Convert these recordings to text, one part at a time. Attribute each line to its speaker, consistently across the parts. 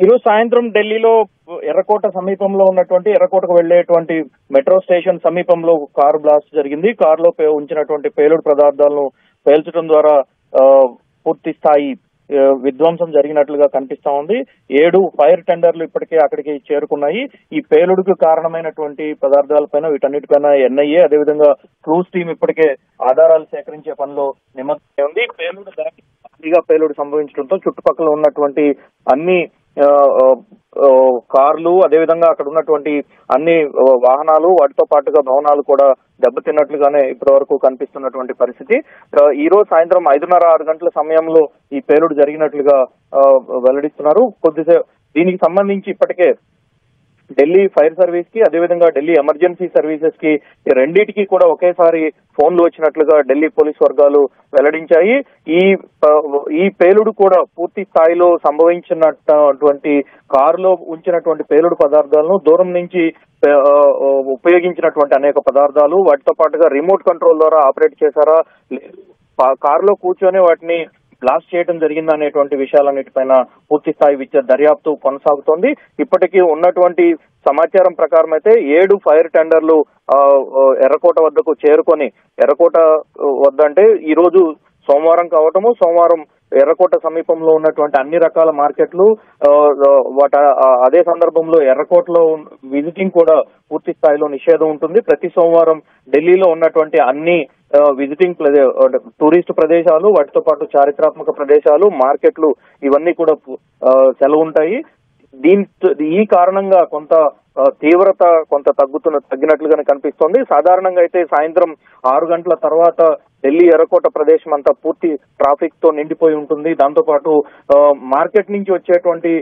Speaker 1: ఈరోజు సాయంత్రం ఢిల్లీలో ఎర్రకోట సమీపంలో ఉన్నటువంటి ఎర్రకోటకు వెళ్లేటువంటి మెట్రో స్టేషన్ సమీపంలో కారు బ్లాస్ట్ జరిగింది. కారులో ఉంచినటువంటి పేలుడు పదార్థాలను పేల్చడం ద్వారా పూర్తి స్థాయి విధ్వంసం జరిగినట్లుగా కనిపిస్తా ఉంది. 7 ఫైర్ టెండర్లు ఇప్పటికే అక్కడికి చేరుకున్నాయి. ఈ పేలుడుకు కారణమైనటువంటి పదార్థాలపైన వీటన్నిటిపైన ఎన్ఐఏ అదేవిధంగా క్రూజ్ టీం ఇప్పటికే ఆధారాలు సేకరించే పనిలో నిమగ్నమై ఉంది. పేలుడు సంభవించడంతో చుట్టుపక్కల ఉన్నటువంటి అన్ని కార్లు అదేవిధంగా అక్కడ ఉన్నటువంటి అన్ని వాహనాలు వాటితో పాటుగా భవనాలు కూడా దెబ్బతిన్నట్లుగానే ఇప్పటి వరకు కనిపిస్తున్నటువంటి పరిస్థితి. ఈ రోజు సాయంత్రం 5:30-6 గంటల సమయంలో ఈ పేలుడు జరిగినట్లుగా వెల్లడిస్తున్నారు. కొద్దిసేపు దీనికి సంబంధించి ఇప్పటికే ఢిల్లీ ఫైర్ సర్వీస్ కి అదేవిధంగా ఢిల్లీ ఎమర్జెన్సీ సర్వీసెస్ కి రెండింటికి కూడా ఒకేసారి ఫోన్లు వచ్చినట్లుగా ఢిల్లీ పోలీస్ వర్గాలు వెల్లడించాయి. ఈ పేలుడు కూడా పూర్తి స్థాయిలో సంభవించినటువంటి కారులో ఉంచినటువంటి పేలుడు పదార్థాలను దూరం నుంచి ఉపయోగించినటువంటి అనేక పదార్థాలు వాటితో పాటుగా రిమోట్ కంట్రోల్ ద్వారా ఆపరేట్ చేశారా లేదు కారులో కూర్చొని వాటిని బ్లాస్ట్ చేయడం జరిగింది అనేటువంటి విషయాలన్నిటిపైన పూర్తి స్థాయి దర్యాప్తు కొనసాగుతోంది. ఇప్పటికీ ఉన్నటువంటి సమాచారం ప్రకారం అయితే 7 ఫైర్ టెండర్లు ఎర్రకోట వద్దకు చేరుకొని ఎర్రకోట వద్ద అంటే ఈ రోజు సోమవారం కావటము సోమవారం ఎర్రకోట సమీపంలో ఉన్నటువంటి అన్ని రకాల మార్కెట్లు అదే సందర్భంలో ఎర్రకోటలో విజిటింగ్ కూడా పూర్తి స్థాయిలో నిషేధం ఉంటుంది. ప్రతి సోమవారం ఢిల్లీలో ఉన్నటువంటి అన్ని విజిటింగ్ టూరిస్ట్ ప్రదేశాలు వాటితో పాటు చారిత్రాత్మక ప్రదేశాలు మార్కెట్లు ఇవన్నీ కూడా సెలవు ఉంటాయి. ఈ కారణంగా కొంత తీవ్రత కొంత తగ్గినట్లుగానే కనిపిస్తోంది. సాధారణంగా అయితే సాయంత్రం 6 గంటల తర్వాత ఢిల్లీ ఎర్రకోట ప్రదేశం అంతా పూర్తి ట్రాఫిక్ తో నిండిపోయి ఉంటుంది. దాంతో పాటు మార్కెట్ నుంచి వచ్చేటువంటి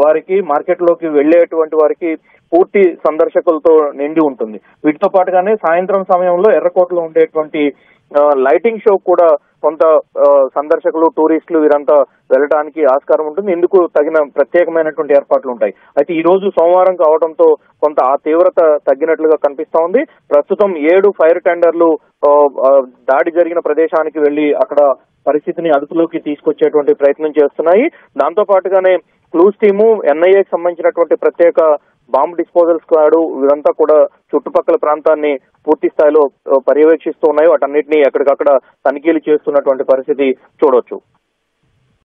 Speaker 1: వారికి మార్కెట్ లోకి వెళ్లేటువంటి వారికి పూర్తి సందర్శకులతో నిండి ఉంటుంది. వీటితో పాటుగానే సాయంత్రం సమయంలో ఎర్రకోటలో ఉండేటువంటి లైటింగ్ షో కూడా కొంత సందర్శకులు టూరిస్టులు వీరంతా వెళ్ళడానికి ఆస్కారం ఉంటుంది. ఇందుకు తగిన ప్రత్యేకమైనటువంటి ఏర్పాట్లు ఉంటాయి. అయితే ఈ రోజు సోమవారం కావడంతో కొంత ఆ తీవ్రత తగ్గినట్లుగా కనిపిస్తా ఉంది. ప్రస్తుతం 7 ఫైర్ టెండర్లు దాడి జరిగిన ప్రదేశానికి వెళ్లి అక్కడ పరిస్థితిని అదుపులోకి తీసుకొచ్చేటువంటి ప్రయత్నం చేస్తున్నాయి. దాంతో పాటుగానే క్లూజ్ టీము ఎన్ఐఏకి సంబంధించినటువంటి ప్రత్యేక బాంబ్ డిస్పోజల్ స్క్వాడ్ ఇదంతా కూడా చుట్టుపక్కల ప్రాంతాన్ని పూర్తి స్థాయిలో పర్యవేక్షిస్తూ ఉన్నాయి. వాటన్నిటిని ఎక్కడికక్కడ తనిఖీలు చేస్తున్నటువంటి పరిస్థితి చూడొచ్చు.